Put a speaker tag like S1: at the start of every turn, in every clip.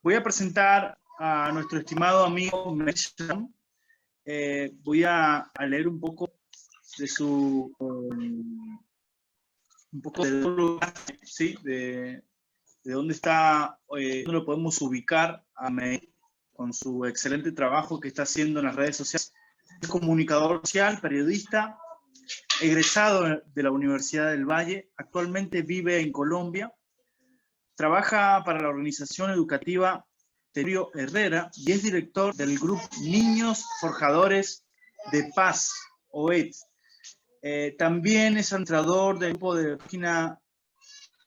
S1: Voy a presentar a nuestro estimado amigo Meshan. Voy a leer un poco de su ¿sí? de dónde está, dónde lo podemos ubicar a Meir con su excelente trabajo que está haciendo en las redes sociales. Es comunicador social, periodista, egresado de la Universidad del Valle, actualmente vive en Colombia, trabaja para la organización educativa Terio Herrera y es director del grupo Niños Forjadores de Paz, OED. También es administrador del grupo de página,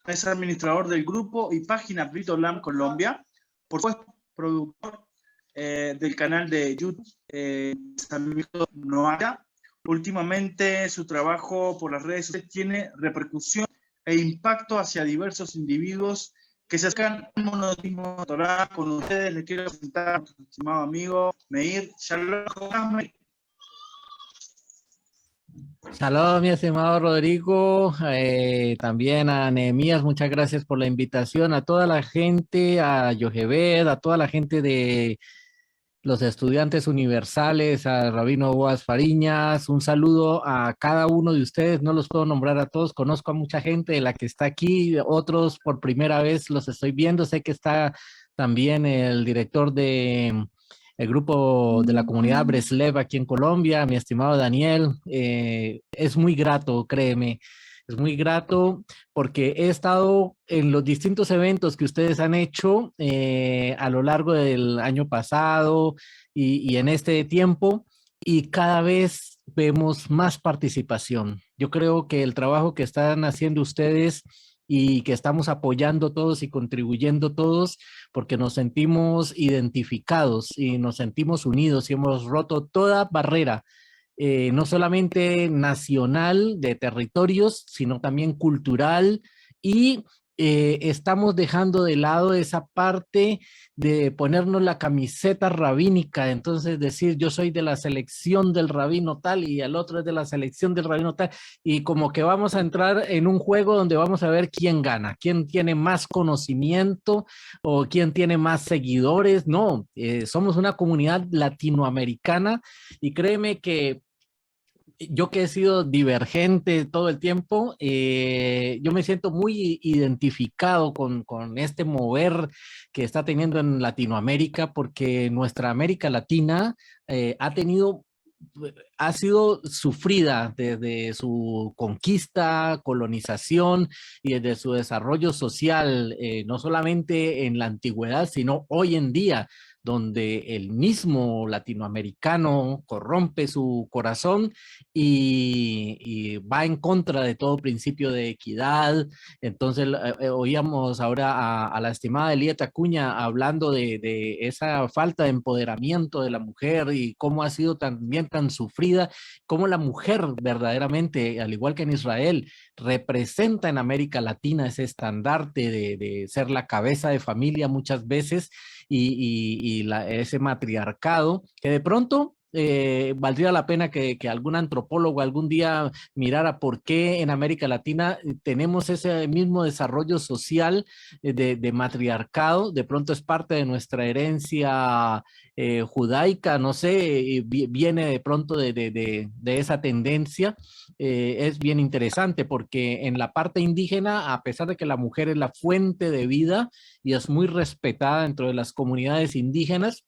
S1: es administrador del grupo y página Britolam Colombia, por supuesto, productor del canal de YouTube Noara. Últimamente su trabajo por las redes sociales tiene repercusión e impacto hacia diversos individuos que se acercan al monoteísmo Torah. Con ustedes les quiero presentar a nuestro estimado amigo Meir. Shalom.
S2: Saludos, mi estimado Rodrigo, también a Nehemías, muchas gracias por la invitación, a toda la gente, a Yocheved, a toda la gente de los estudiantes universales, a Rabino Boaz Fariñas, un saludo a cada uno de ustedes, no los puedo nombrar a todos, conozco a mucha gente de la que está aquí, otros por primera vez los estoy viendo, sé que está también el director de el grupo de la comunidad Breslev aquí en Colombia, mi estimado Daniel, es muy grato, créeme, es muy grato porque he estado en los distintos eventos que ustedes han hecho a lo largo del año pasado y en este tiempo y cada vez vemos más participación. Yo creo que el trabajo que están haciendo ustedes y que estamos apoyando todos y contribuyendo todos porque nos sentimos identificados y nos sentimos unidos y hemos roto toda barrera, no solamente nacional de territorios, sino también cultural y estamos dejando de lado esa parte de ponernos la camiseta rabínica, entonces decir yo soy de la selección del rabino tal y el otro es de la selección del rabino tal y como que vamos a entrar en un juego donde vamos a ver quién gana, quién tiene más conocimiento o quién tiene más seguidores. No, somos una comunidad latinoamericana y créeme que yo que he sido divergente todo el tiempo, yo me siento muy identificado con este mover que está teniendo en Latinoamérica, porque nuestra América Latina ha sido sufrida desde su conquista, colonización y desde su desarrollo social, no solamente en la antigüedad, sino hoy en día, donde el mismo latinoamericano corrompe su corazón y va en contra de todo principio de equidad. Entonces, oíamos ahora a la estimada Elieta Acuña hablando de esa falta de empoderamiento de la mujer y cómo ha sido también tan sufrida, cómo la mujer verdaderamente, al igual que en Israel, representa en América Latina ese estandarte de ser la cabeza de familia muchas veces y ese matriarcado que de pronto valdría la pena que algún antropólogo algún día mirara por qué en América Latina tenemos ese mismo desarrollo social de matriarcado. De pronto es parte de nuestra herencia judaica, no sé, viene de pronto de esa tendencia. Es bien interesante porque en la parte indígena, a pesar de que la mujer es la fuente de vida y es muy respetada dentro de las comunidades indígenas,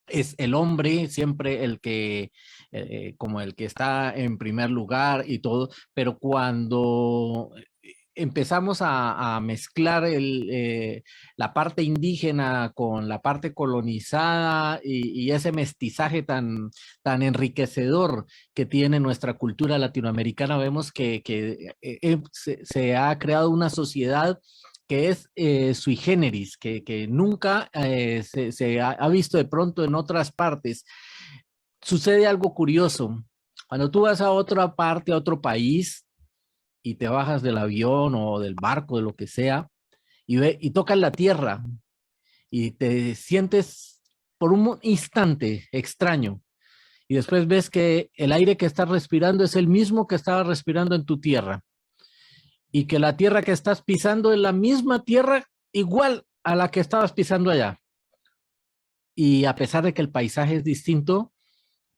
S2: es el hombre siempre el que, como el que está en primer lugar y todo, pero cuando empezamos a mezclar la parte indígena con la parte colonizada y ese mestizaje tan enriquecedor que tiene nuestra cultura latinoamericana, vemos que se ha creado una sociedad que es sui generis, que nunca se ha visto de pronto en otras partes. Sucede algo curioso. Cuando tú vas a otra parte, a otro país, y te bajas del avión o del barco, de lo que sea, y tocas la tierra, y te sientes por un instante extraño, y después ves que el aire que estás respirando es el mismo que estabas respirando en tu tierra, y que la tierra que estás pisando es la misma tierra igual a la que estabas pisando allá. Y a pesar de que el paisaje es distinto,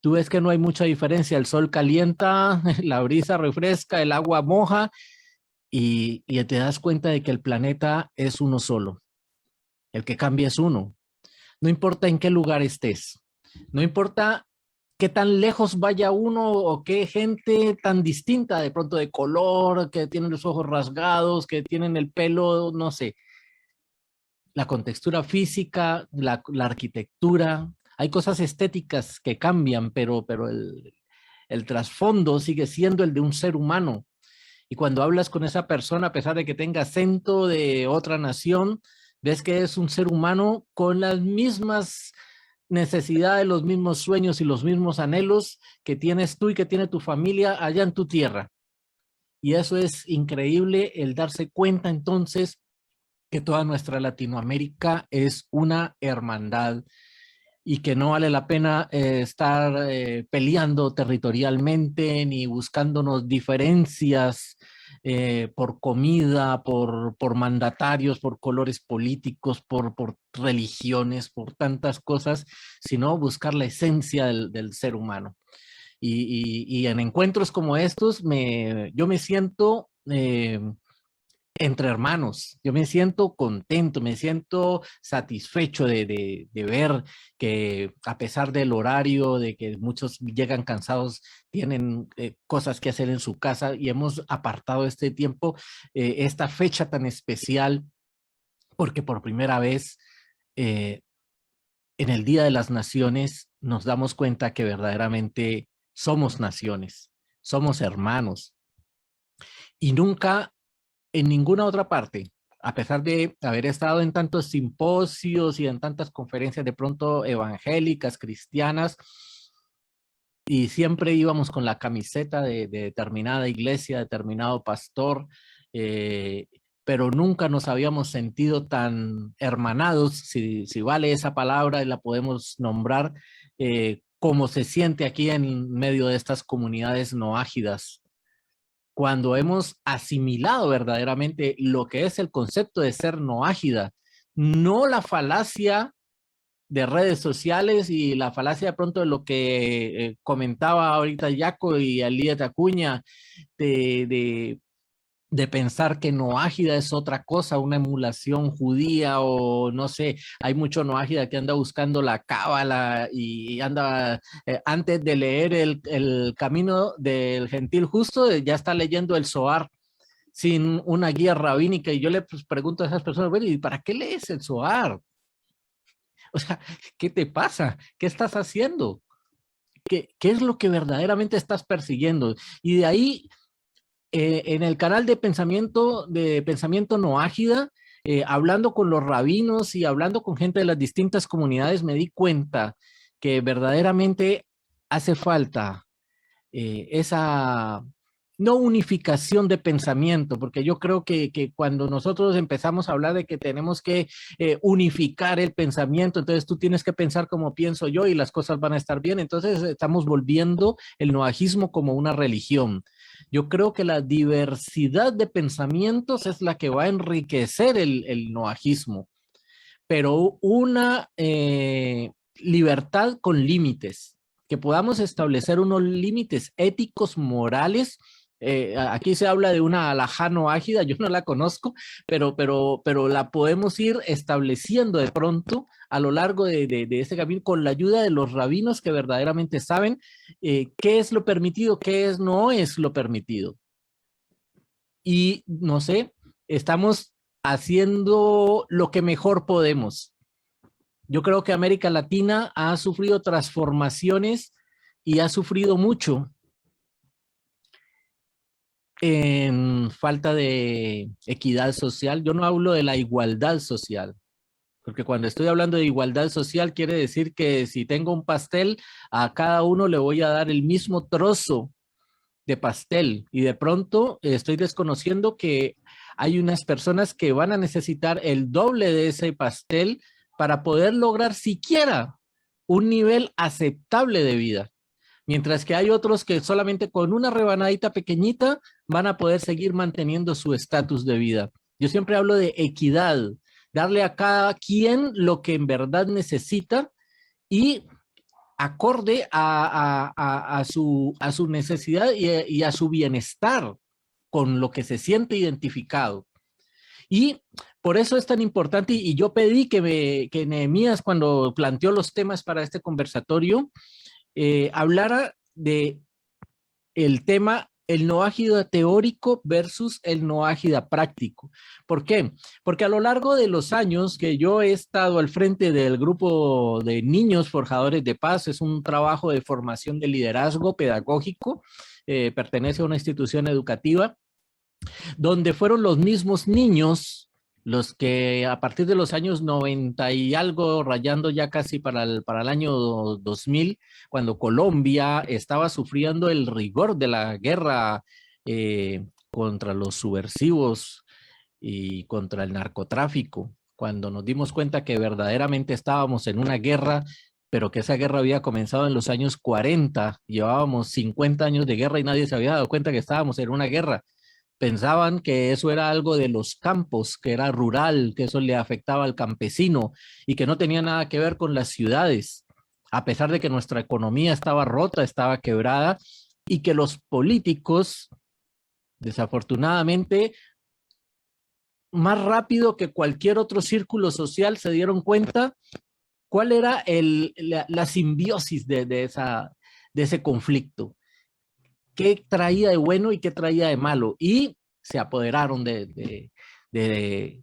S2: tú ves que no hay mucha diferencia. El sol calienta, la brisa refresca, el agua moja y te das cuenta de que el planeta es uno solo. El que cambia es uno. No importa en qué lugar estés, no importa qué tan lejos vaya uno o qué gente tan distinta de pronto de color, que tienen los ojos rasgados, que tienen el pelo, no sé, la contextura física, la arquitectura. Hay cosas estéticas que cambian, pero el trasfondo sigue siendo el de un ser humano. Y cuando hablas con esa persona, a pesar de que tenga acento de otra nación, ves que es un ser humano con las mismas necesidades, los mismos sueños y los mismos anhelos que tienes tú y que tiene tu familia allá en tu tierra. Y eso es increíble, el darse cuenta entonces que toda nuestra Latinoamérica es una hermandad y que no vale la pena estar peleando territorialmente ni buscándonos diferencias por comida, por mandatarios, por colores políticos, por religiones, por tantas cosas, sino buscar la esencia del ser humano. Y en encuentros como estos, yo me siento entre hermanos. Yo me siento contento, me siento satisfecho de ver que a pesar del horario, de que muchos llegan cansados, tienen cosas que hacer en su casa y hemos apartado este tiempo, esta fecha tan especial, porque por primera vez eh, en el Día de las Naciones nos damos cuenta que verdaderamente somos naciones, somos hermanos y nunca en ninguna otra parte, a pesar de haber estado en tantos simposios y en tantas conferencias de pronto evangélicas, cristianas, y siempre íbamos con la camiseta de determinada iglesia, determinado pastor, eh, pero nunca nos habíamos sentido tan hermanados, si vale esa palabra y la podemos nombrar, como se siente aquí en medio de estas comunidades no ágidas cuando hemos asimilado verdaderamente lo que es el concepto de ser no ágida, no la falacia de redes sociales y la falacia de pronto de lo que comentaba ahorita Yaco y Elías Acuña, de, de, de pensar que no ágida es otra cosa, una emulación judía o no sé, hay mucho no ágida que anda buscando la cábala y anda, antes de leer el camino del gentil justo, ya está leyendo el Zohar sin una guía rabínica y yo le pregunto a esas personas, bueno, ¿y para qué lees el Zohar? O sea, ¿qué te pasa? ¿Qué estás haciendo? ¿Qué es lo que verdaderamente estás persiguiendo? Y de ahí en el canal de pensamiento no ágida, hablando con los rabinos y hablando con gente de las distintas comunidades, me di cuenta que verdaderamente hace falta esa no unificación de pensamiento, porque yo creo que cuando nosotros empezamos a hablar de que tenemos que unificar el pensamiento, entonces tú tienes que pensar como pienso yo y las cosas van a estar bien, entonces estamos volviendo el noajismo como una religión. Yo creo que la diversidad de pensamientos es la que va a enriquecer el noajismo, pero una libertad con límites, que podamos establecer unos límites éticos, morales. Aquí se habla de una alajá no ágida, yo no la conozco, pero la podemos ir estableciendo de pronto a lo largo de ese camino con la ayuda de los rabinos que verdaderamente saben qué es lo permitido, no es lo permitido. Y no sé, estamos haciendo lo que mejor podemos. Yo creo que América Latina ha sufrido transformaciones y ha sufrido mucho en falta de equidad social. Yo no hablo de la igualdad social, porque cuando estoy hablando de igualdad social quiere decir que si tengo un pastel, a cada uno le voy a dar el mismo trozo de pastel y de pronto estoy desconociendo que hay unas personas que van a necesitar el doble de ese pastel para poder lograr siquiera un nivel aceptable de vida. Mientras que hay otros que solamente con una rebanadita pequeñita van a poder seguir manteniendo su estatus de vida. Yo siempre hablo de equidad, darle a cada quien lo que en verdad necesita y acorde a su necesidad y a su bienestar con lo que se siente identificado. Y por eso es tan importante, y yo pedí que Nehemías, cuando planteó los temas para este conversatorio, hablara de el tema el no ágida teórico versus el no ágida práctico. ¿Por qué? Porque a lo largo de los años que yo he estado al frente del grupo de niños forjadores de paz, es un trabajo de formación de liderazgo pedagógico, pertenece a una institución educativa, donde fueron los mismos niños los que a partir de los años 90 y algo, rayando ya casi para el año 2000, cuando Colombia estaba sufriendo el rigor de la guerra contra los subversivos y contra el narcotráfico, cuando nos dimos cuenta que verdaderamente estábamos en una guerra, pero que esa guerra había comenzado en los años 40, llevábamos 50 años de guerra y nadie se había dado cuenta que estábamos en una guerra. Pensaban que eso era algo de los campos, que era rural, que eso le afectaba al campesino y que no tenía nada que ver con las ciudades, a pesar de que nuestra economía estaba rota, estaba quebrada y que los políticos, desafortunadamente, más rápido que cualquier otro círculo social, se dieron cuenta cuál era la simbiosis de ese conflicto. Qué traía de bueno y qué traía de malo, y se apoderaron de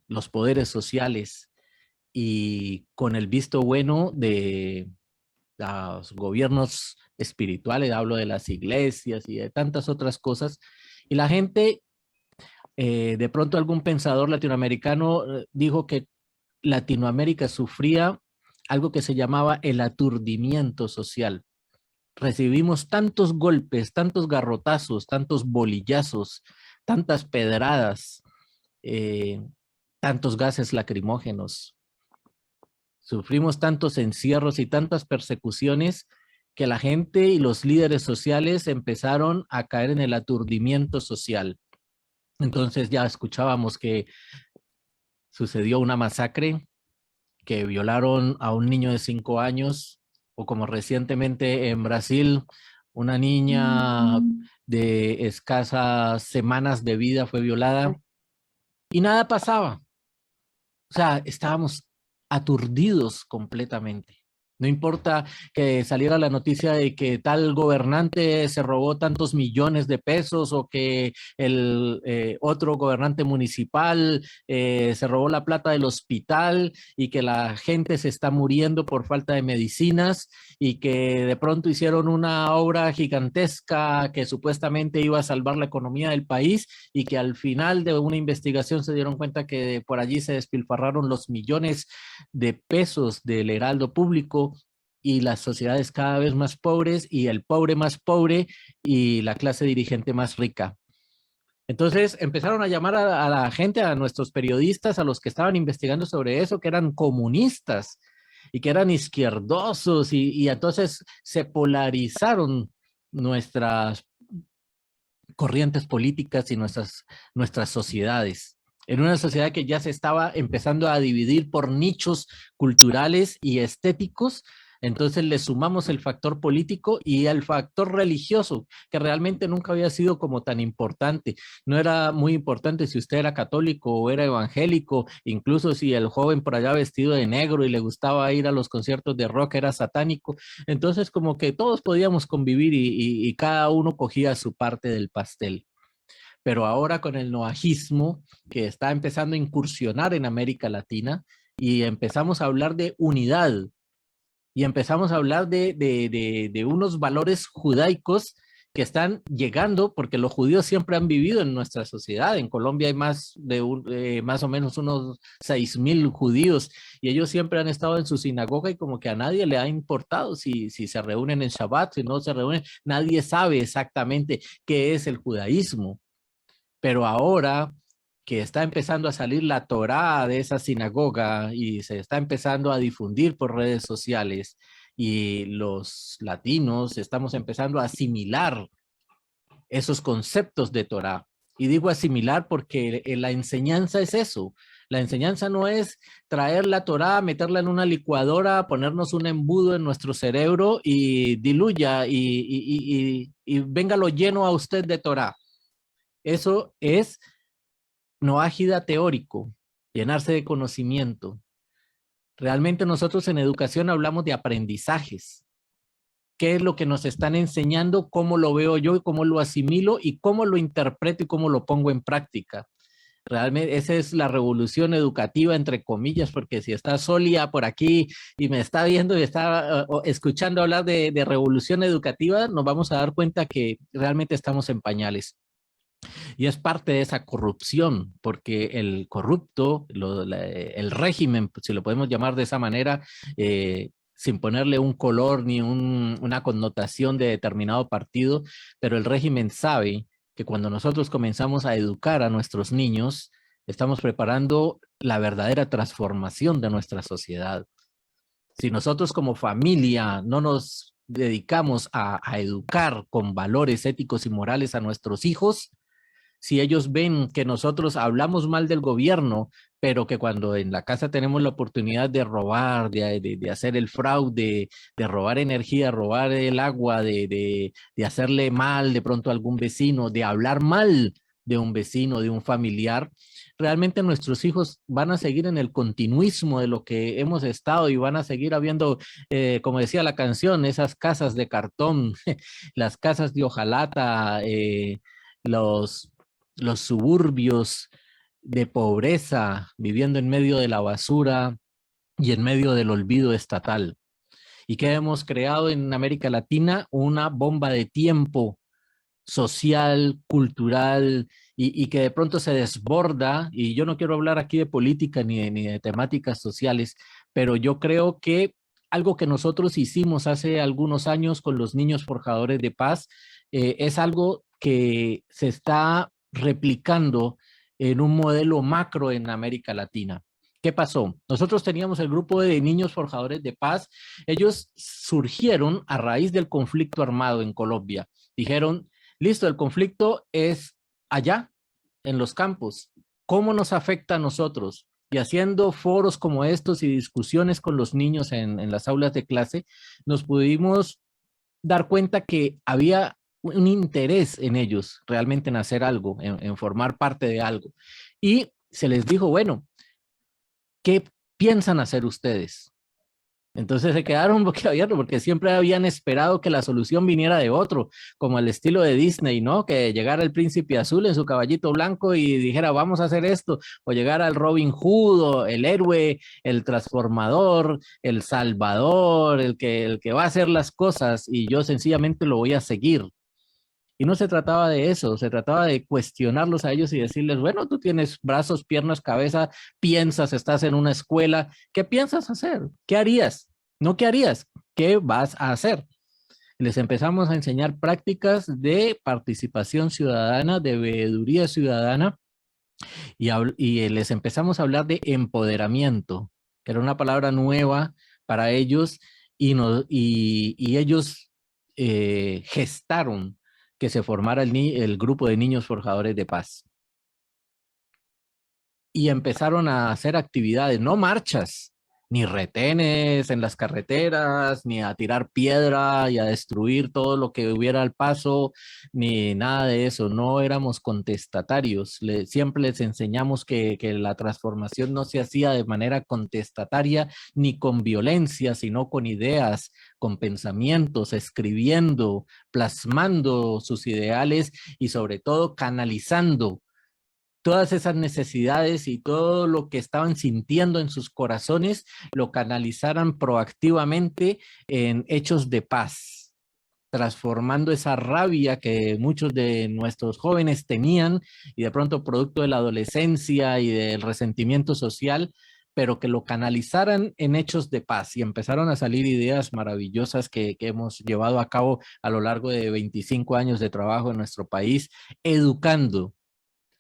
S2: los poderes sociales y con el visto bueno de los gobiernos espirituales, hablo de las iglesias y de tantas otras cosas, y la gente, de pronto algún pensador latinoamericano dijo que Latinoamérica sufría algo que se llamaba el aturdimiento social. Recibimos tantos golpes, tantos garrotazos, tantos bolillazos, tantas pedradas, tantos gases lacrimógenos. Sufrimos tantos encierros y tantas persecuciones que la gente y los líderes sociales empezaron a caer en el aturdimiento social. Entonces ya escuchábamos que sucedió una masacre, que violaron a un niño de 5 años, o como recientemente en Brasil, una niña de escasas semanas de vida fue violada y nada pasaba. O sea, estábamos aturdidos completamente. No importa que saliera la noticia de que tal gobernante se robó tantos millones de pesos o que el otro gobernante municipal se robó la plata del hospital y que la gente se está muriendo por falta de medicinas y que de pronto hicieron una obra gigantesca que supuestamente iba a salvar la economía del país y que al final de una investigación se dieron cuenta que por allí se despilfarraron los millones de pesos del heraldo público y las sociedades cada vez más pobres y el pobre más pobre y la clase dirigente más rica. Entonces empezaron a llamar a la gente, a nuestros periodistas, a los que estaban investigando sobre eso, que eran comunistas y que eran izquierdosos y entonces se polarizaron nuestras corrientes políticas y nuestras sociedades. En una sociedad que ya se estaba empezando a dividir por nichos culturales y estéticos, entonces le sumamos el factor político y el factor religioso, que realmente nunca había sido como tan importante. No era muy importante si usted era católico o era evangélico, incluso si el joven por allá vestido de negro y le gustaba ir a los conciertos de rock era satánico. Entonces como que todos podíamos convivir y cada uno cogía su parte del pastel. Pero ahora con el noajismo que está empezando a incursionar en América Latina y empezamos a hablar de unidad y empezamos a hablar de unos valores judaicos que están llegando, porque los judíos siempre han vivido en nuestra sociedad. En Colombia hay más o menos unos 6,000 judíos y ellos siempre han estado en su sinagoga y como que a nadie le ha importado si se reúnen en Shabbat, si no se reúnen, nadie sabe exactamente qué es el judaísmo. Pero ahora que está empezando a salir la Torá de esa sinagoga y se está empezando a difundir por redes sociales y los latinos estamos empezando a asimilar esos conceptos de Torá. Y digo asimilar porque la enseñanza es eso. La enseñanza no es traer la Torá, meterla en una licuadora, ponernos un embudo en nuestro cerebro y diluya y véngalo lleno a usted de Torá. Eso es noágida teórico, llenarse de conocimiento. Realmente nosotros en educación hablamos de aprendizajes. ¿Qué es lo que nos están enseñando? ¿Cómo lo veo yo y cómo lo asimilo y cómo lo interpreto y cómo lo pongo en práctica? Realmente esa es la revolución educativa, entre comillas, porque si está Solia por aquí y me está viendo y está escuchando hablar de revolución educativa, nos vamos a dar cuenta que realmente estamos en pañales. Y es parte de esa corrupción, porque el corrupto, el régimen, si lo podemos llamar de esa manera, sin ponerle un color ni una connotación de determinado partido, pero el régimen sabe que cuando nosotros comenzamos a educar a nuestros niños, estamos preparando la verdadera transformación de nuestra sociedad. Si nosotros como familia no nos dedicamos a educar con valores éticos y morales a nuestros hijos, si ellos ven que nosotros hablamos mal del gobierno, pero que cuando en la casa tenemos la oportunidad de robar, de hacer el fraude, de robar energía, robar el agua, de hacerle mal de pronto a algún vecino, de hablar mal de un vecino, de un familiar, realmente nuestros hijos van a seguir en el continuismo de lo que hemos estado y van a seguir habiendo, como decía la canción, esas casas de cartón, las casas de hojalata, los suburbios de pobreza, viviendo en medio de la basura y en medio del olvido estatal. ¿Y qué hemos creado en América Latina? Una bomba de tiempo social, cultural, y que de pronto se desborda, y yo no quiero hablar aquí de política ni de temáticas sociales, pero yo creo que algo que nosotros hicimos hace algunos años con los niños forjadores de paz es algo que se está replicando en un modelo macro en América Latina. ¿Qué pasó? Nosotros teníamos el grupo de niños forjadores de paz. Ellos surgieron a raíz del conflicto armado en Colombia. Dijeron, listo, el conflicto es allá, en los campos. ¿Cómo nos afecta a nosotros? Y haciendo foros como estos y discusiones con los niños en las aulas de clase, nos pudimos dar cuenta que había un interés en ellos realmente en hacer algo, en formar parte de algo. Y se les dijo, bueno, ¿qué piensan hacer ustedes? Entonces se quedaron boquiabiertos porque siempre habían esperado que la solución viniera de otro, como el estilo de Disney, ¿no? Que llegara el príncipe azul en su caballito blanco y dijera, vamos a hacer esto, o llegara el Robin Hood, o el héroe, el transformador, el salvador, el que va a hacer las cosas y yo sencillamente lo voy a seguir. Y no se trataba de eso, se trataba de cuestionarlos a ellos y decirles, bueno, tú tienes brazos, piernas, cabeza, piensas, estás en una escuela, ¿qué piensas hacer? ¿Qué harías? No, ¿qué harías? ¿Qué vas a hacer? Les empezamos a enseñar prácticas de participación ciudadana, de veeduría ciudadana, y les empezamos a hablar de empoderamiento, que era una palabra nueva para ellos, y ellos gestaron que se formara el grupo de niños forjadores de paz. Y empezaron a hacer actividades, no marchas, ni retenes en las carreteras, ni a tirar piedra y a destruir todo lo que hubiera al paso, ni nada de eso. No éramos contestatarios. Siempre les enseñamos que la transformación no se hacía de manera contestataria ni con violencia, sino con ideas, con pensamientos, escribiendo, plasmando sus ideales y sobre todo canalizando todas esas necesidades y todo lo que estaban sintiendo en sus corazones, lo canalizaran proactivamente en hechos de paz, transformando esa rabia que muchos de nuestros jóvenes tenían y de pronto producto de la adolescencia y del resentimiento social, pero que lo canalizaran en hechos de paz y empezaron a salir ideas maravillosas que hemos llevado a cabo a lo largo de 25 años de trabajo en nuestro país, educando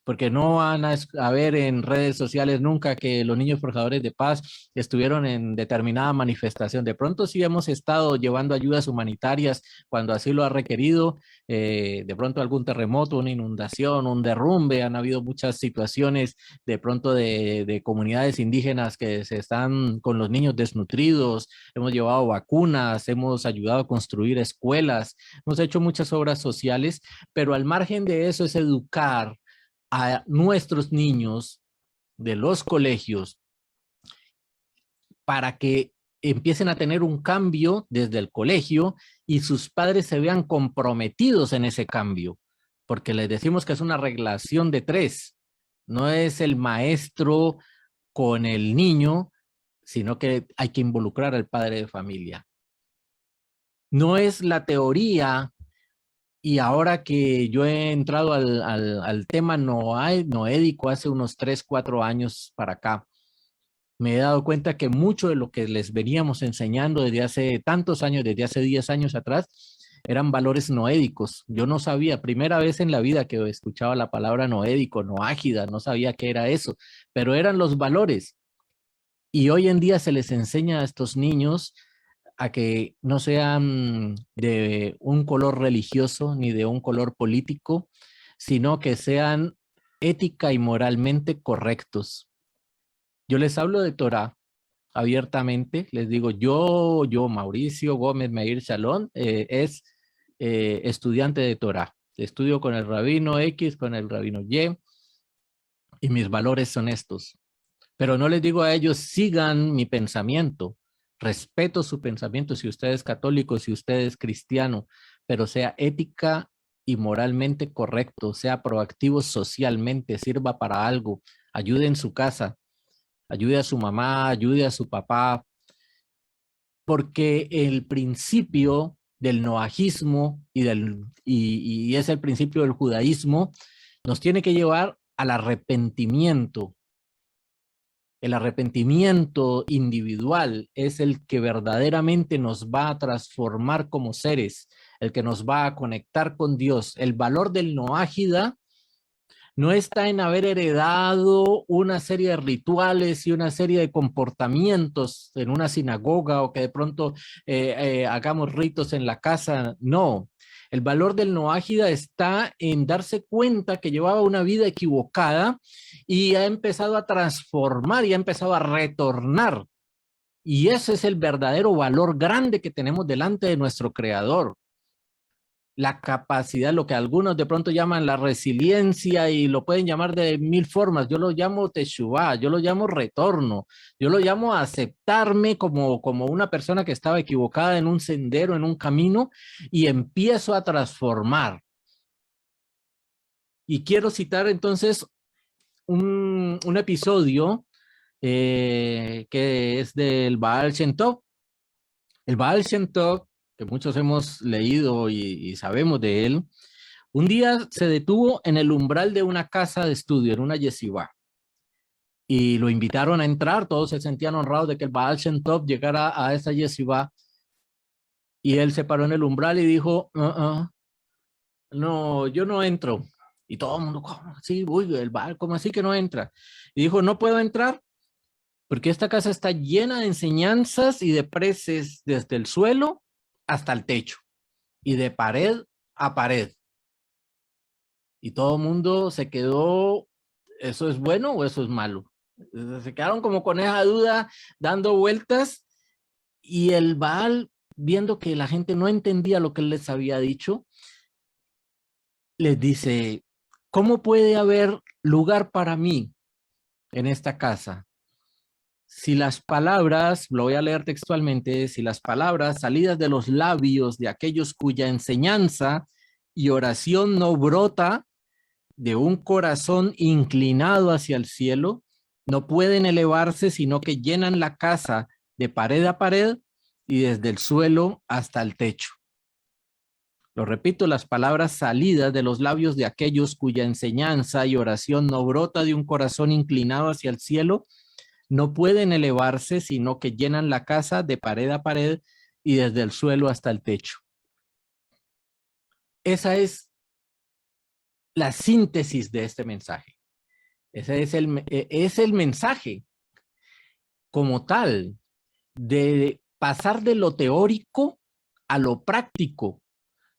S2: porque no van a ver en redes sociales nunca que los niños forjadores de paz estuvieron en determinada manifestación. De pronto sí hemos estado llevando ayudas humanitarias cuando así lo ha requerido, de pronto algún terremoto, una inundación, un derrumbe, han habido muchas situaciones de pronto de comunidades indígenas que se están con los niños desnutridos, hemos llevado vacunas, hemos ayudado a construir escuelas, hemos hecho muchas obras sociales, pero al margen de eso es educar a nuestros niños de los colegios para que empiecen a tener un cambio desde el colegio y sus padres se vean comprometidos en ese cambio, porque les decimos que es una relación de tres, no es el maestro con el niño, sino que hay que involucrar al padre de familia. No es la teoría. Y ahora que yo he entrado al tema noédico hace unos 3, 4 años para acá, me he dado cuenta que mucho de lo que les veníamos enseñando desde hace tantos años, desde hace 10 años atrás, eran valores noédicos. Yo no sabía, primera vez en la vida que escuchaba la palabra noédico, noágida, no sabía qué era eso, pero eran los valores. Y hoy en día se les enseña a estos niños a que no sean de un color religioso ni de un color político, sino que sean ética y moralmente correctos. Yo les hablo de Torah abiertamente, les digo, yo Mauricio Gómez Meir Shalom, es estudiante de Torah. Estudio con el rabino X, con el rabino Y, y mis valores son estos. Pero no les digo a ellos, sigan mi pensamiento. Respeto su pensamiento si usted es católico, si usted es cristiano, pero sea ética y moralmente correcto, sea proactivo socialmente, sirva para algo, ayude en su casa, ayude a su mamá, ayude a su papá, porque el principio del noajismo y es el principio del judaísmo, nos tiene que llevar al arrepentimiento. El arrepentimiento individual es el que verdaderamente nos va a transformar como seres, el que nos va a conectar con Dios. El valor del noágida no está en haber heredado una serie de rituales y una serie de comportamientos en una sinagoga o que de pronto hagamos ritos en la casa. No, el valor del noágida está en darse cuenta que llevaba una vida equivocada y ha empezado a transformar y ha empezado a retornar. Y ese es el verdadero valor grande que tenemos delante de nuestro Creador. La capacidad, lo que algunos de pronto llaman la resiliencia y lo pueden llamar de mil formas. Yo lo llamo teshuvá, yo lo llamo retorno, yo lo llamo aceptarme como una persona que estaba equivocada en un sendero, en un camino y empiezo a transformar. Y quiero citar entonces un episodio que es del Baal Shem Tov. El Baal Shem Tov, que muchos hemos leído y sabemos de él, un día se detuvo en el umbral de una casa de estudio, en una yeshiva, y lo invitaron a entrar. Todos se sentían honrados de que el Baal Shem Tov llegara a esa yeshiva, y él se paró en el umbral y dijo, no, yo no entro. Y todo el mundo, ¿cómo así? Uy, el Baal, ¿cómo así que no entra? Y dijo, no puedo entrar porque esta casa está llena de enseñanzas y de preces desde el suelo hasta el techo y de pared a pared. Y todo el mundo se quedó, ¿eso es bueno o eso es malo? Se quedaron como con esa duda, dando vueltas, y el Baal, viendo que la gente no entendía lo que él les había dicho, les dice, ¿cómo puede haber lugar para mí en esta casa? Si las palabras, lo voy a leer textualmente, si las palabras salidas de los labios de aquellos cuya enseñanza y oración no brota de un corazón inclinado hacia el cielo, no pueden elevarse, sino que llenan la casa de pared a pared y desde el suelo hasta el techo. Lo repito, las palabras salidas de los labios de aquellos cuya enseñanza y oración no brota de un corazón inclinado hacia el cielo, no pueden elevarse, sino que llenan la casa de pared a pared y desde el suelo hasta el techo. Esa es la síntesis de este mensaje. Ese es el mensaje como tal, de pasar de lo teórico a lo práctico.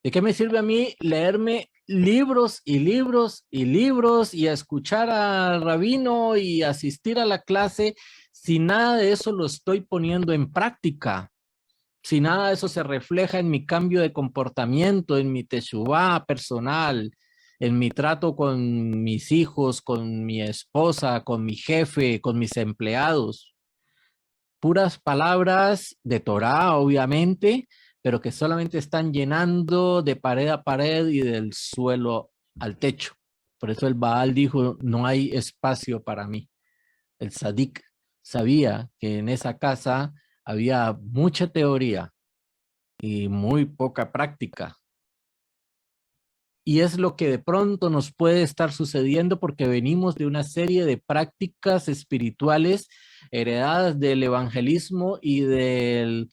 S2: ¿De qué me sirve a mí leerme libros y libros y libros y a escuchar al rabino y asistir a la clase si nada de eso lo estoy poniendo en práctica? Si nada de eso se refleja en mi cambio de comportamiento, en mi teshuvá personal, en mi trato con mis hijos, con mi esposa, con mi jefe, con mis empleados. Puras palabras de Torá, obviamente, pero que solamente están llenando de pared a pared y del suelo al techo. Por eso el Baal dijo, no hay espacio para mí. El Sadik sabía que en esa casa había mucha teoría y muy poca práctica. Y es lo que de pronto nos puede estar sucediendo porque venimos de una serie de prácticas espirituales heredadas del evangelismo y del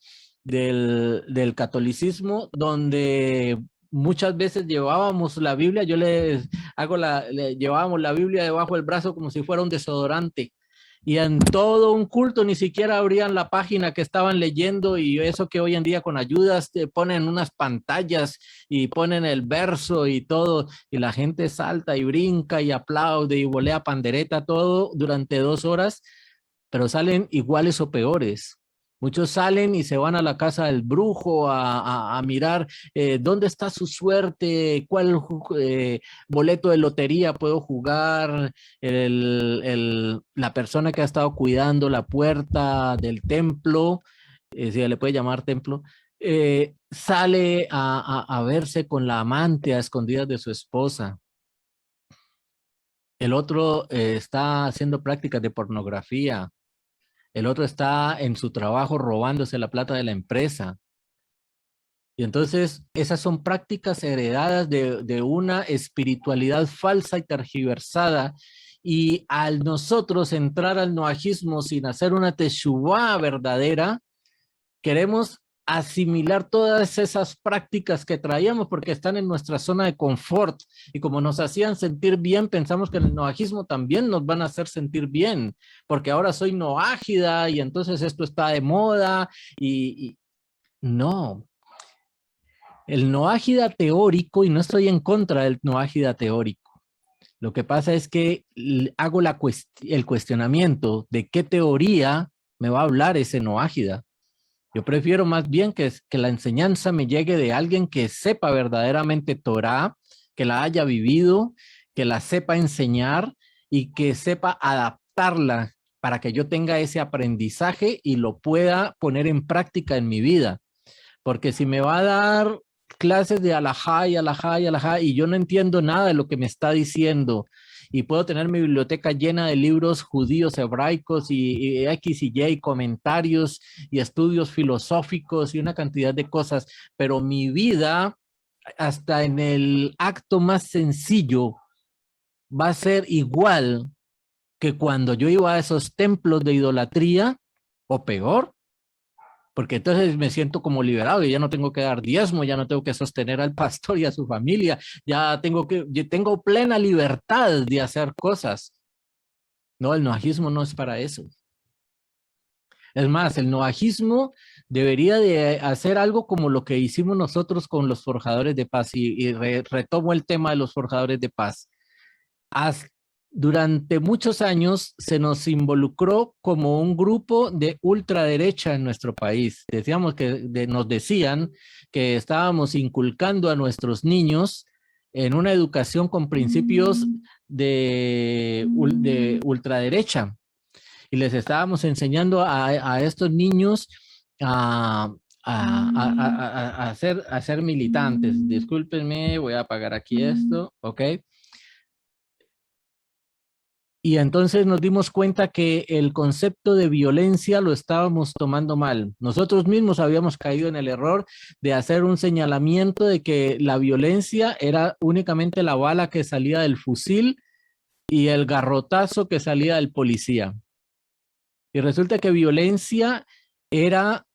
S2: catolicismo, donde muchas veces llevábamos la Biblia, llevábamos la Biblia debajo del brazo como si fuera un desodorante. Y en todo un culto ni siquiera abrían la página que estaban leyendo, y eso que hoy en día con ayudas te ponen unas pantallas y ponen el verso y todo, y la gente salta y brinca y aplaude y volea pandereta todo durante 2 horas, pero salen iguales o peores. Muchos salen y se van a la casa del brujo a mirar dónde está su suerte, cuál boleto de lotería puedo jugar. La persona que ha estado cuidando la puerta del templo, si se le puede llamar templo, sale a verse con la amante a escondidas de su esposa. El otro está haciendo prácticas de pornografía. El otro está en su trabajo robándose la plata de la empresa. Y entonces esas son prácticas heredadas de una espiritualidad falsa y tergiversada. Y al nosotros entrar al noajismo sin hacer una teshuvá verdadera, queremos asimilar todas esas prácticas que traíamos porque están en nuestra zona de confort, y como nos hacían sentir bien, pensamos que en el noajismo también nos van a hacer sentir bien, porque ahora soy noágida y entonces esto está de moda, y no. El noágida teórico, y no estoy en contra del noágida teórico, lo que pasa es que hago el cuestionamiento de qué teoría me va a hablar ese noágida. Yo prefiero más bien que la enseñanza me llegue de alguien que sepa verdaderamente Torá, que la haya vivido, que la sepa enseñar y que sepa adaptarla para que yo tenga ese aprendizaje y lo pueda poner en práctica en mi vida. Porque si me va a dar clases de alajá y alajá y alajá y yo no entiendo nada de lo que me está diciendo, y puedo tener mi biblioteca llena de libros judíos, hebraicos y X y Y, comentarios y estudios filosóficos y una cantidad de cosas, pero mi vida, hasta en el acto más sencillo, va a ser igual que cuando yo iba a esos templos de idolatría, o peor, porque entonces me siento como liberado y ya no tengo que dar diezmo, ya no tengo que sostener al pastor y a su familia, yo tengo plena libertad de hacer cosas. No, el noajismo no es para eso. Es más, el noajismo debería de hacer algo como lo que hicimos nosotros con los forjadores de paz, y retomo el tema de los forjadores de paz. Durante muchos años se nos involucró como un grupo de ultraderecha en nuestro país. Nos decían que estábamos inculcando a nuestros niños en una educación con principios de ultraderecha, y les estábamos enseñando a estos niños a, a ser militantes. Discúlpenme, voy a apagar aquí esto, ¿ok? Y entonces nos dimos cuenta que el concepto de violencia lo estábamos tomando mal. Nosotros mismos habíamos caído en el error de hacer un señalamiento de que la violencia era únicamente la bala que salía del fusil y el garrotazo que salía del policía. Y resulta que violencia era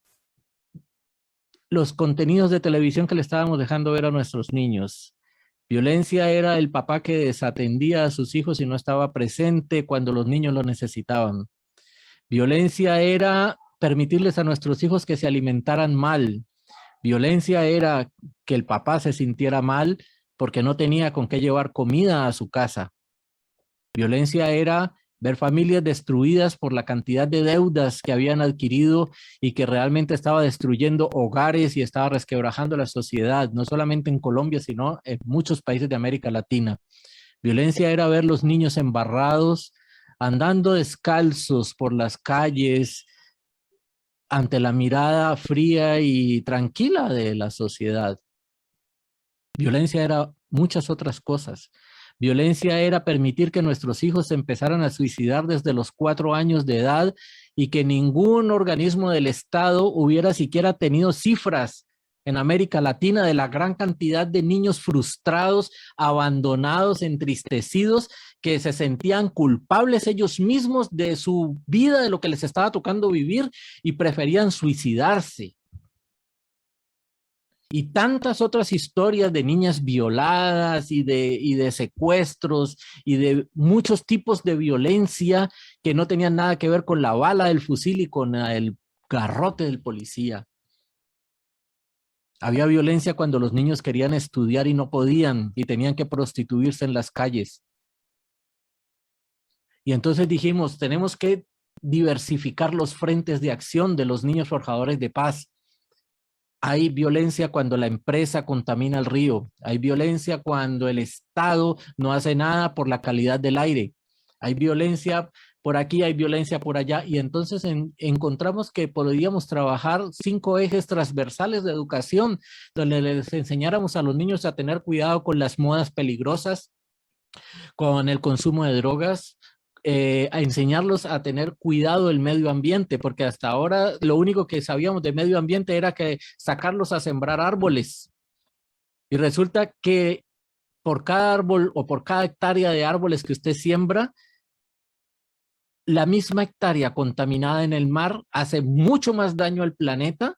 S2: los contenidos de televisión que le estábamos dejando ver a nuestros niños. Violencia era el papá que desatendía a sus hijos y no estaba presente cuando los niños lo necesitaban. Violencia era permitirles a nuestros hijos que se alimentaran mal. Violencia era que el papá se sintiera mal porque no tenía con qué llevar comida a su casa. Violencia era ver familias destruidas por la cantidad de deudas que habían adquirido y que realmente estaba destruyendo hogares y estaba resquebrajando la sociedad, no solamente en Colombia, sino en muchos países de América Latina. Violencia era ver los niños embarrados, andando descalzos por las calles ante la mirada fría y tranquila de la sociedad. Violencia era muchas otras cosas. Violencia era permitir que nuestros hijos se empezaran a suicidar desde los 4 años de edad y que ningún organismo del Estado hubiera siquiera tenido cifras en América Latina de la gran cantidad de niños frustrados, abandonados, entristecidos, que se sentían culpables ellos mismos de su vida, de lo que les estaba tocando vivir y preferían suicidarse. Y tantas otras historias de niñas violadas y de secuestros y de muchos tipos de violencia que no tenían nada que ver con la bala del fusil y con el garrote del policía. Había violencia cuando los niños querían estudiar y no podían y tenían que prostituirse en las calles. Y entonces dijimos, tenemos que diversificar los frentes de acción de los niños forjadores de paz. Hay violencia cuando la empresa contamina el río. Hay violencia cuando el Estado no hace nada por la calidad del aire. Hay violencia por aquí, hay violencia por allá. Y entonces encontramos que podríamos trabajar 5 ejes transversales de educación, donde les enseñáramos a los niños a tener cuidado con las modas peligrosas, con el consumo de drogas, a enseñarlos a tener cuidado del medio ambiente, porque hasta ahora lo único que sabíamos de medio ambiente era que sacarlos a sembrar árboles. Y resulta que por cada árbol o por cada hectárea de árboles que usted siembra, la misma hectárea contaminada en el mar hace mucho más daño al planeta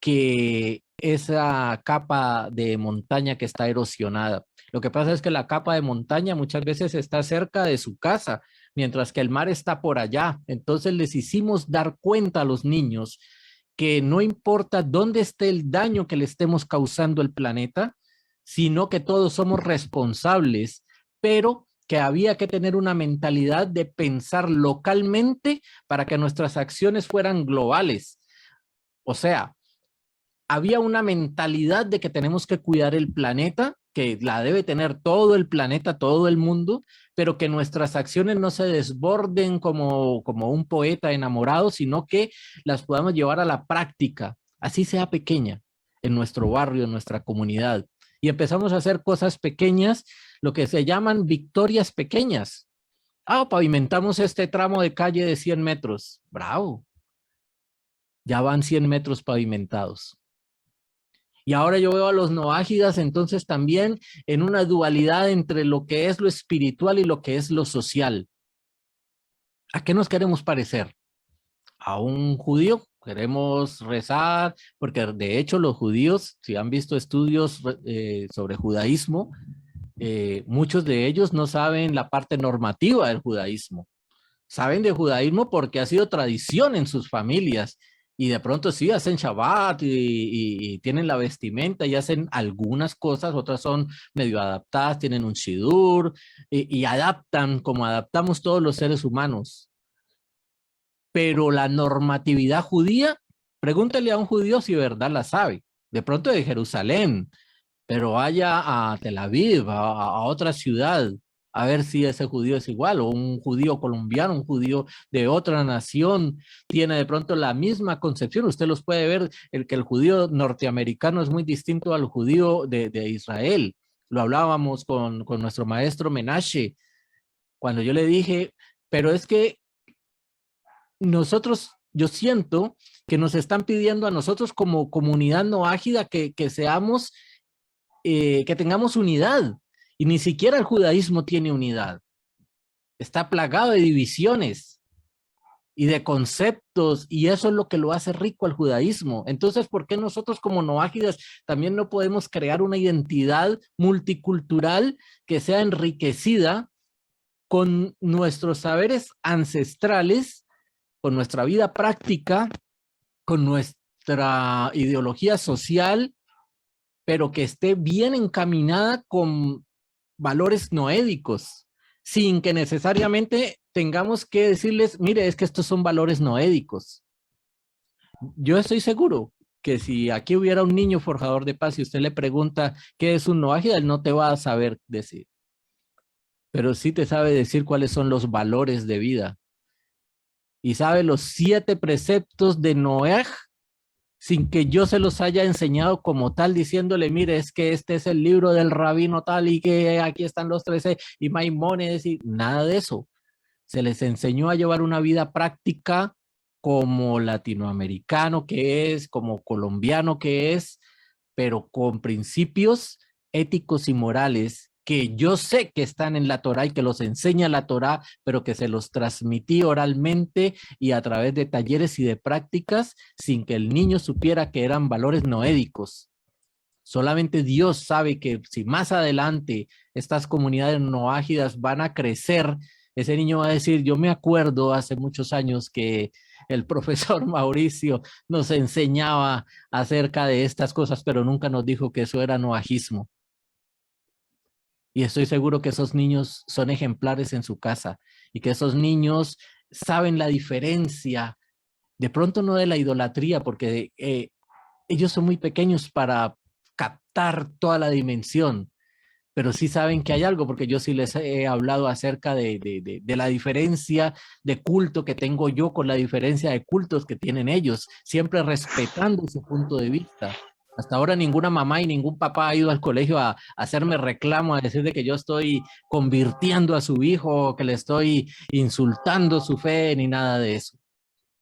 S2: que esa capa de montaña que está erosionada. Lo que pasa es que la capa de montaña muchas veces está cerca de su casa, mientras que el mar está por allá. Entonces les hicimos dar cuenta a los niños que no importa dónde esté el daño que le estemos causando al planeta, sino que todos somos responsables, pero que había que tener una mentalidad de pensar localmente para que nuestras acciones fueran globales. O sea, había una mentalidad de que tenemos que cuidar el planeta, que la debe tener todo el planeta, todo el mundo, pero que nuestras acciones no se desborden como un poeta enamorado, sino que las podamos llevar a la práctica, así sea pequeña, en nuestro barrio, en nuestra comunidad. Y empezamos a hacer cosas pequeñas, lo que se llaman victorias pequeñas. Pavimentamos este tramo de calle de 100 metros. Bravo. Ya van 100 metros pavimentados. Y ahora yo veo a los noágidas entonces también en una dualidad entre lo que es lo espiritual y lo que es lo social. ¿A qué nos queremos parecer? ¿A un judío? Queremos rezar, porque de hecho los judíos, si han visto estudios sobre judaísmo, muchos de ellos no saben la parte normativa del judaísmo. Saben de judaísmo porque ha sido tradición en sus familias. Y de pronto sí, hacen Shabbat y tienen la vestimenta y hacen algunas cosas, otras son medio adaptadas, tienen un shidur y adaptan como adaptamos todos los seres humanos. Pero la normatividad judía, pregúntale a un judío si de verdad la sabe. De pronto de Jerusalén, pero vaya a Tel Aviv, a otra ciudad, a ver si ese judío es igual, o un judío colombiano, un judío de otra nación, tiene de pronto la misma concepción. Usted los puede ver, que el judío norteamericano es muy distinto al judío de Israel. Lo hablábamos con nuestro maestro Menashe, cuando yo le dije, pero es que nosotros, yo siento que nos están pidiendo a nosotros como comunidad noágida que seamos, que tengamos unidad. Y ni siquiera el judaísmo tiene unidad. Está plagado de divisiones. y de conceptos, y eso es lo que lo hace rico al judaísmo. Entonces, ¿por qué nosotros como noágidas también no podemos crear una identidad multicultural que sea enriquecida con nuestros saberes ancestrales, con nuestra vida práctica, con nuestra ideología social, pero que esté bien encaminada con valores noédicos, sin que necesariamente tengamos que decirles, mire, es que estos son valores noédicos? Yo estoy seguro que si aquí hubiera un niño forjador de paz y usted le pregunta qué es un noágida, él no te va a saber decir, pero sí te sabe decir cuáles son los valores de vida y sabe los 7 preceptos de Noé sin que yo se los haya enseñado como tal, diciéndole, mire, es que este es el libro del rabino tal y que aquí están los 13 y Maimónides y nada de eso. Se les enseñó a llevar una vida práctica como latinoamericano que es, como colombiano que es, pero con principios éticos y morales que yo sé que están en la Torá y que los enseña la Torá, pero que se los transmití oralmente y a través de talleres y de prácticas sin que el niño supiera que eran valores noédicos. Solamente Dios sabe que si más adelante estas comunidades noágidas van a crecer, ese niño va a decir, yo me acuerdo hace muchos años que el profesor Mauricio nos enseñaba acerca de estas cosas, pero nunca nos dijo que eso era noajismo. Y estoy seguro que esos niños son ejemplares en su casa y que esos niños saben la diferencia, de pronto no de la idolatría, porque ellos son muy pequeños para captar toda la dimensión, pero sí saben que hay algo, porque yo sí les he hablado acerca de la diferencia de culto que tengo yo con la diferencia de cultos que tienen ellos, siempre respetando su punto de vista. Hasta ahora ninguna mamá y ningún papá ha ido al colegio a hacerme reclamo, a decir de que yo estoy convirtiendo a su hijo, que le estoy insultando su fe, ni nada de eso.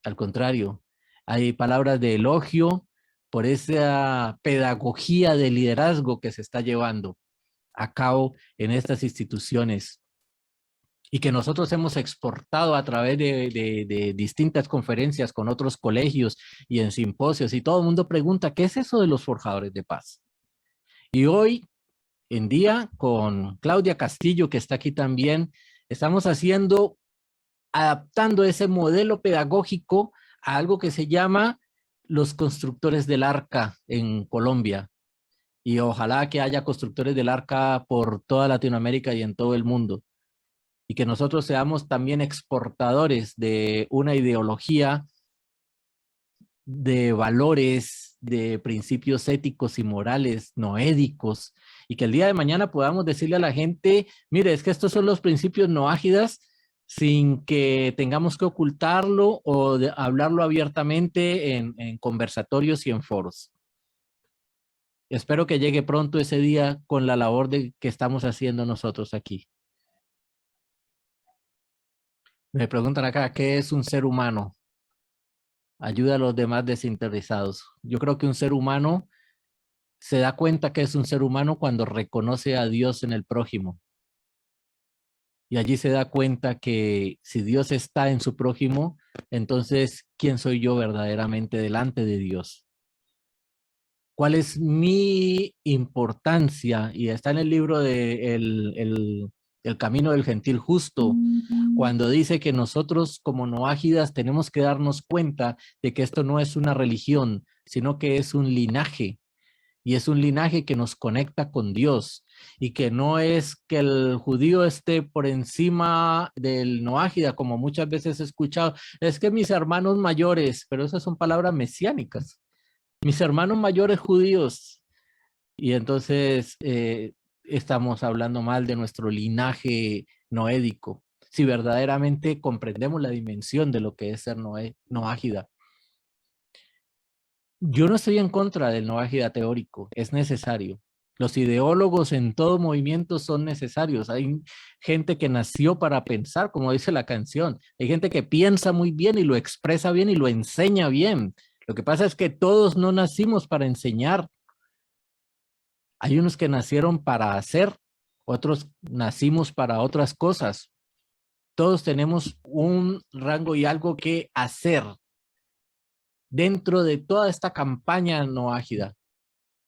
S2: Al contrario, hay palabras de elogio por esa pedagogía de liderazgo que se está llevando a cabo en estas instituciones y que nosotros hemos exportado a través de distintas conferencias con otros colegios y en simposios, y todo el mundo pregunta, ¿qué es eso de los forjadores de paz? Y hoy en día, con Claudia Castillo, que está aquí también, estamos adaptando ese modelo pedagógico a algo que se llama los constructores del arca en Colombia. Y ojalá que haya constructores del arca por toda Latinoamérica y en todo el mundo. Y que nosotros seamos también exportadores de una ideología, de valores, de principios éticos y morales, noédicos, y que el día de mañana podamos decirle a la gente, mire, es que estos son los principios noágidas, sin que tengamos que ocultarlo o hablarlo abiertamente en conversatorios y en foros. Espero que llegue pronto ese día con la labor que estamos haciendo nosotros aquí. Me preguntan acá, ¿qué es un ser humano? Ayuda a los demás desinteresados. Yo creo que un ser humano se da cuenta que es un ser humano cuando reconoce a Dios en el prójimo. Y allí se da cuenta que si Dios está en su prójimo, entonces, ¿quién soy yo verdaderamente delante de Dios? ¿Cuál es mi importancia? Y está en el libro de el camino del gentil justo, cuando dice que nosotros como noágidas tenemos que darnos cuenta de que esto no es una religión, sino que es un linaje. Y es un linaje que nos conecta con Dios y que no es que el judío esté por encima del noágida, como muchas veces he escuchado, es que mis hermanos mayores, pero esas son palabras mesiánicas, mis hermanos mayores judíos. Y entonces estamos hablando mal de nuestro linaje noédico, si verdaderamente comprendemos la dimensión de lo que es ser noágida. Yo no estoy en contra del noágida teórico, es necesario. Los ideólogos en todo movimiento son necesarios. Hay gente que nació para pensar, como dice la canción. Hay gente que piensa muy bien y lo expresa bien y lo enseña bien. Lo que pasa es que todos no nacimos para enseñar. Hay unos que nacieron para hacer, otros nacimos para otras cosas. Todos tenemos un rango y algo que hacer dentro de toda esta campaña no ágida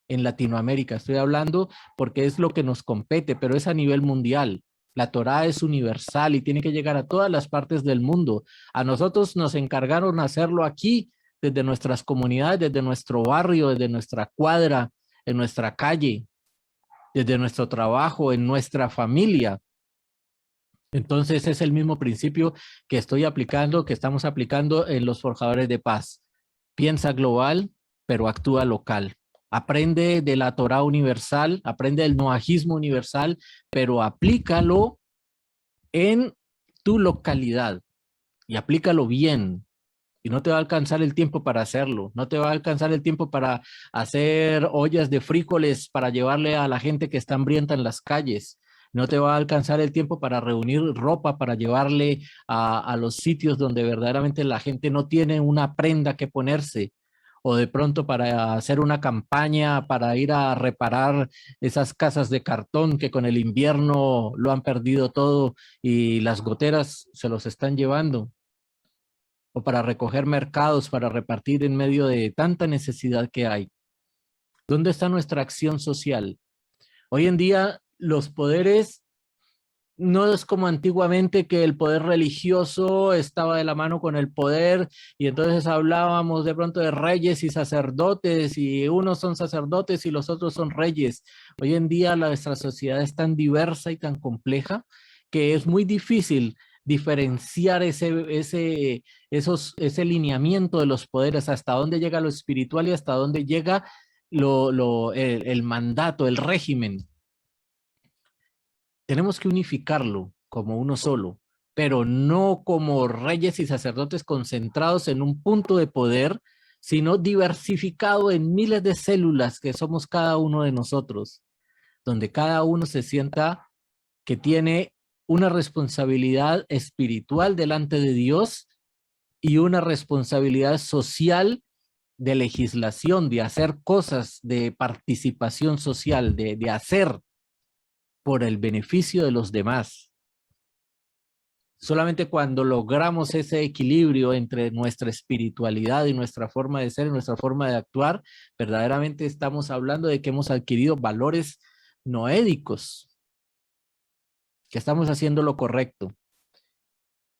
S2: en Latinoamérica. Estoy hablando porque es lo que nos compete, pero es a nivel mundial. La Torá es universal y tiene que llegar a todas las partes del mundo. A nosotros nos encargaron hacerlo aquí, desde nuestras comunidades, desde nuestro barrio, desde nuestra cuadra, en nuestra calle, desde nuestro trabajo, en nuestra familia. Entonces es el mismo principio que estoy aplicando, que estamos aplicando en los forjadores de paz. Piensa global, pero actúa local. Aprende de la Torá universal, aprende del noajismo universal, pero aplícalo en tu localidad y aplícalo bien. Y no te va a alcanzar el tiempo para hacerlo. No te va a alcanzar el tiempo para hacer ollas de frijoles para llevarle a la gente que está hambrienta en las calles. No te va a alcanzar el tiempo para reunir ropa, para llevarle a los sitios donde verdaderamente la gente no tiene una prenda que ponerse. O de pronto para hacer una campaña, para ir a reparar esas casas de cartón que con el invierno lo han perdido todo y las goteras se los están llevando, o para recoger mercados, para repartir en medio de tanta necesidad que hay. ¿Dónde está nuestra acción social? Hoy en día los poderes no es como antiguamente, que el poder religioso estaba de la mano con el poder y entonces hablábamos de pronto de reyes y sacerdotes y unos son sacerdotes y los otros son reyes. Hoy en día nuestra sociedad es tan diversa y tan compleja que es muy difícil diferenciar ese lineamiento de los poderes, hasta dónde llega lo espiritual y hasta dónde llega el mandato, el régimen. Tenemos que unificarlo como uno solo, pero no como reyes y sacerdotes concentrados en un punto de poder, sino diversificado en miles de células que somos cada uno de nosotros, donde cada uno se sienta que tiene una responsabilidad espiritual delante de Dios y una responsabilidad social de legislación, de hacer cosas, de participación social, de hacer por el beneficio de los demás. Solamente cuando logramos ese equilibrio entre nuestra espiritualidad y nuestra forma de ser y nuestra forma de actuar, verdaderamente estamos hablando de que hemos adquirido valores noédicos, que estamos haciendo lo correcto.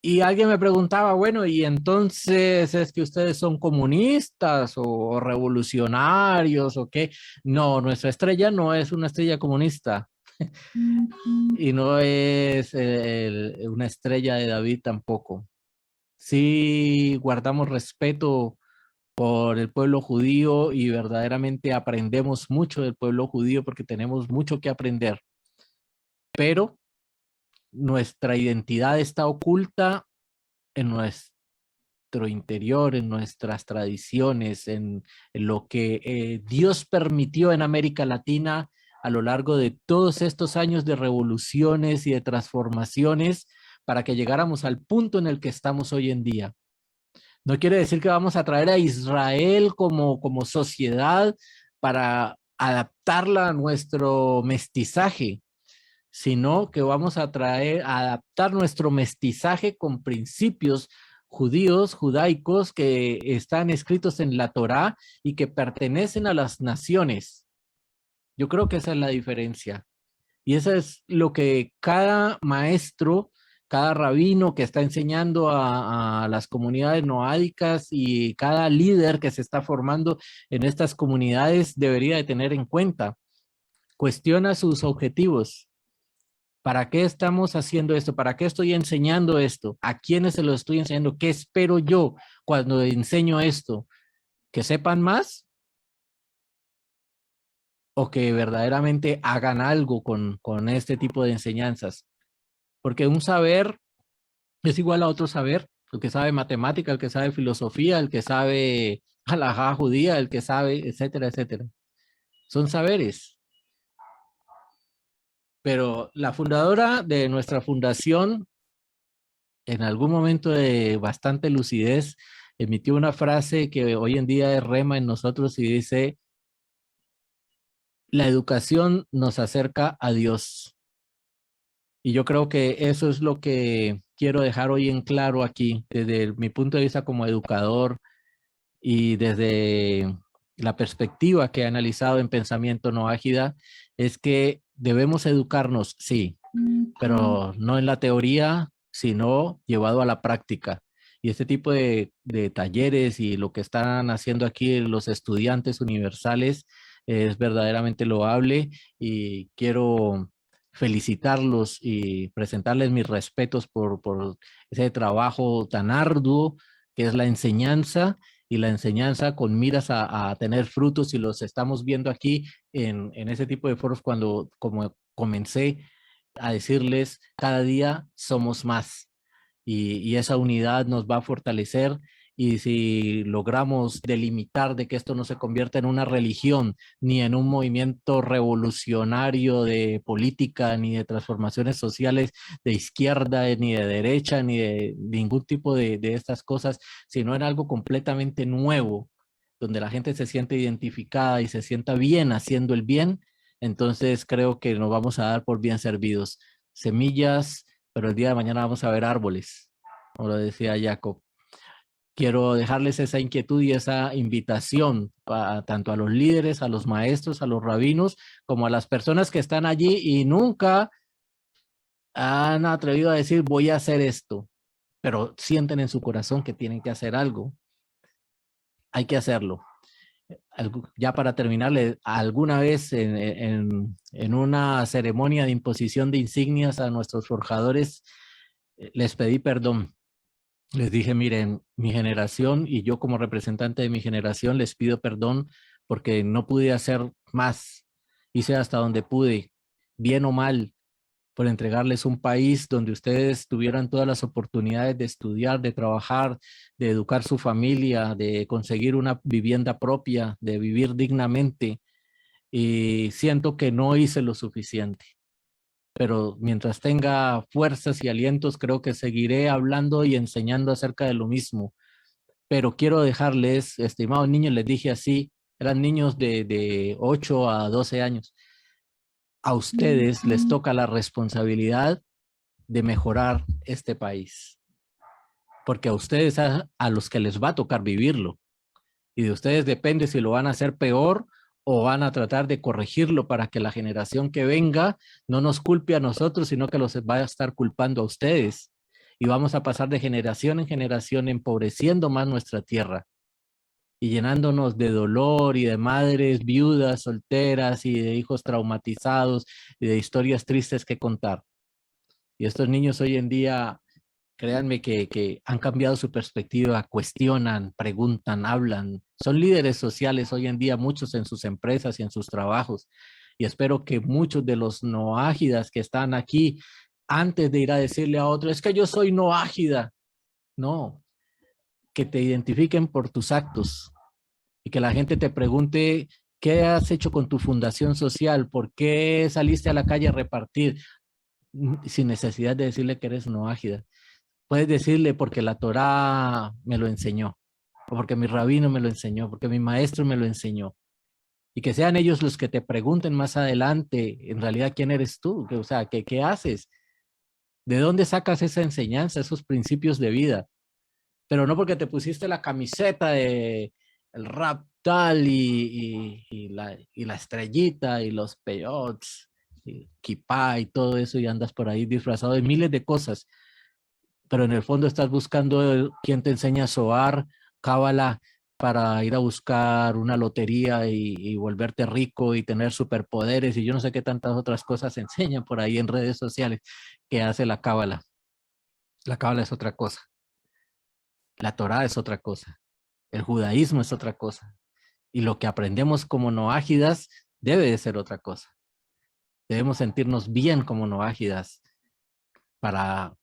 S2: Y alguien me preguntaba, bueno, ¿y entonces es que ustedes son comunistas o revolucionarios o qué? No, nuestra estrella no es una estrella comunista. Y no es una estrella de David tampoco. Sí guardamos respeto por el pueblo judío y verdaderamente aprendemos mucho del pueblo judío porque tenemos mucho que aprender. Pero nuestra identidad está oculta en nuestro interior, en nuestras tradiciones, en lo que Dios permitió en América Latina a lo largo de todos estos años de revoluciones y de transformaciones para que llegáramos al punto en el que estamos hoy en día. No quiere decir que vamos a traer a Israel como sociedad para adaptarla a nuestro mestizaje, sino que vamos a adaptar nuestro mestizaje con principios judíos, judaicos, que están escritos en la Torá y que pertenecen a las naciones. Yo creo que esa es la diferencia. Y eso es lo que cada maestro, cada rabino que está enseñando a las comunidades noádicas y cada líder que se está formando en estas comunidades debería de tener en cuenta. Cuestiona sus objetivos. ¿Para qué estamos haciendo esto? ¿Para qué estoy enseñando esto? ¿A quiénes se lo estoy enseñando? ¿Qué espero yo cuando enseño esto? ¿Que sepan más? ¿O que verdaderamente hagan algo con este tipo de enseñanzas? Porque un saber es igual a otro saber. El que sabe matemática, el que sabe filosofía, el que sabe halajá judía, el que sabe, etcétera, etcétera. Son saberes. Pero la fundadora de nuestra fundación, en algún momento de bastante lucidez, emitió una frase que hoy en día es rema en nosotros y dice: la educación nos acerca a Dios. Y yo creo que eso es lo que quiero dejar hoy en claro aquí, desde mi punto de vista como educador y desde la perspectiva que he analizado en Pensamiento No Ágida, es que debemos educarnos, sí, pero no en la teoría, sino llevado a la práctica. Y este tipo de talleres y lo que están haciendo aquí los estudiantes universales es verdaderamente loable y quiero felicitarlos y presentarles mis respetos por ese trabajo tan arduo que es la enseñanza y la enseñanza con miras a tener frutos y los estamos viendo aquí en ese tipo de foros cuando como comencé a decirles cada día somos más y esa unidad nos va a fortalecer y si logramos delimitar de que esto no se convierta en una religión ni en un movimiento revolucionario de política ni de transformaciones sociales de izquierda ni de derecha ni de ningún tipo de estas cosas, sino en algo completamente nuevo donde la gente se siente identificada y se sienta bien haciendo el bien, entonces creo que nos vamos a dar por bien servidos. Semillas, pero el día de mañana vamos a ver árboles, como lo decía Jacob. Quiero dejarles esa inquietud y esa invitación tanto a los líderes, a los maestros, a los rabinos, como a las personas que están allí y nunca han atrevido a decir voy a hacer esto, pero sienten en su corazón que tienen que hacer algo. Hay que hacerlo. Ya para terminarle, alguna vez en una ceremonia de imposición de insignias a nuestros forjadores, les pedí perdón. Les dije, miren, mi generación y yo como representante de mi generación les pido perdón porque no pude hacer más. Hice hasta donde pude, bien o mal, por entregarles un país donde ustedes tuvieran todas las oportunidades de estudiar, de trabajar, de educar su familia, de conseguir una vivienda propia, de vivir dignamente. Y siento que no hice lo suficiente. Pero mientras tenga fuerzas y alientos, creo que seguiré hablando y enseñando acerca de lo mismo. Pero quiero dejarles, estimados niños, les dije así, eran niños de 8 a 12 años. A ustedes les toca la responsabilidad de mejorar este país, porque a ustedes a los que les va a tocar vivirlo y de ustedes depende si lo van a hacer peor o van a tratar de corregirlo para que la generación que venga no nos culpe a nosotros, sino que los va a estar culpando a ustedes. Y vamos a pasar de generación en generación empobreciendo más nuestra tierra y llenándonos de dolor y de madres viudas, solteras y de hijos traumatizados y de historias tristes que contar. Y estos niños hoy en día, créanme que han cambiado su perspectiva, cuestionan, preguntan, hablan. Son líderes sociales hoy en día, muchos en sus empresas y en sus trabajos. Y espero que muchos de los no ágidas que están aquí, antes de ir a decirle a otro, es que yo soy no ágida, no, que te identifiquen por tus actos y que la gente te pregunte, ¿qué has hecho con tu fundación social? ¿Por qué saliste a la calle a repartir? Sin necesidad de decirle que eres no ágida. Puedes decirle porque la Torá me lo enseñó, o porque mi rabino me lo enseñó, porque mi maestro me lo enseñó. Y que sean ellos los que te pregunten más adelante, en realidad, ¿quién eres tú? O sea, ¿qué haces? ¿De dónde sacas esa enseñanza, esos principios de vida? Pero no porque te pusiste la camiseta de el rap tal y la estrellita y los peyotes, y kipá y todo eso y andas por ahí disfrazado de miles de cosas pero en el fondo estás buscando quién te enseña a soar, cábala, para ir a buscar una lotería y volverte rico y tener superpoderes y yo no sé qué tantas otras cosas se enseñan por ahí en redes sociales que hace la cábala. La cábala es otra cosa, la Torá es otra cosa, el judaísmo es otra cosa y lo que aprendemos como noágidas debe de ser otra cosa. Debemos sentirnos bien como noágidas para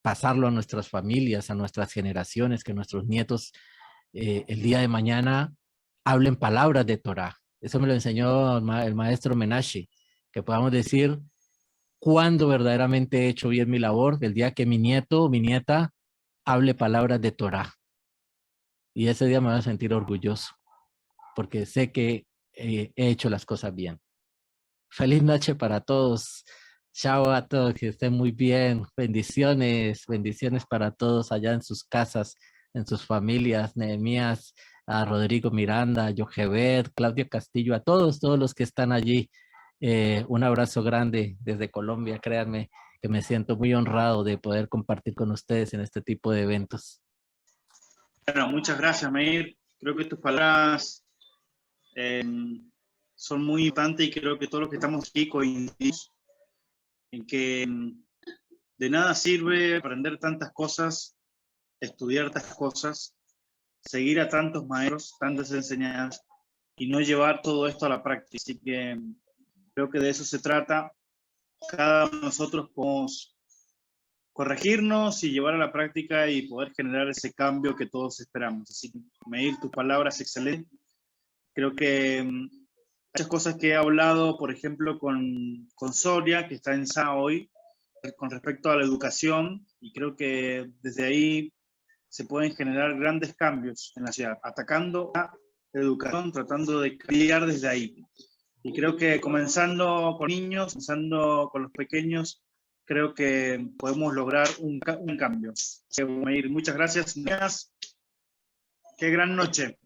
S2: pasarlo a nuestras familias, a nuestras generaciones, que nuestros nietos el día de mañana hablen palabras de Torah. Eso me lo enseñó el maestro Menashe, que podamos decir cuándo verdaderamente he hecho bien mi labor, el día que mi nieto o mi nieta hable palabras de Torah. Y ese día me voy a sentir orgulloso, porque sé que he hecho las cosas bien. Feliz noche para todos. Chao a todos, que estén muy bien. Bendiciones, bendiciones para todos allá en sus casas, en sus familias. Nehemías, a Rodrigo Miranda, a Jogebed, Claudio Castillo, a todos, todos los que están allí. Un abrazo grande desde Colombia. Créanme que me siento muy honrado de poder compartir con ustedes en este tipo de eventos.
S1: Bueno, muchas gracias, Meir. Creo que tus palabras son muy importantes y creo que todos los que estamos aquí coincidimos en que de nada sirve aprender tantas cosas, estudiar tantas cosas, seguir a tantos maestros, tantas enseñanzas y no llevar todo esto a la práctica. Así que creo que de eso se trata. Cada uno de nosotros podemos corregirnos y llevar a la práctica y poder generar ese cambio que todos esperamos. Así que, Meir, tus palabras excelentes. Creo que muchas cosas que he hablado, por ejemplo, con Soria, que está en SA hoy, con respecto a la educación, y creo que desde ahí se pueden generar grandes cambios en la ciudad, atacando a la educación, tratando de cambiar desde ahí. Y creo que comenzando con niños, comenzando con los pequeños, creo que podemos lograr un cambio. Muchas gracias. Qué gran noche.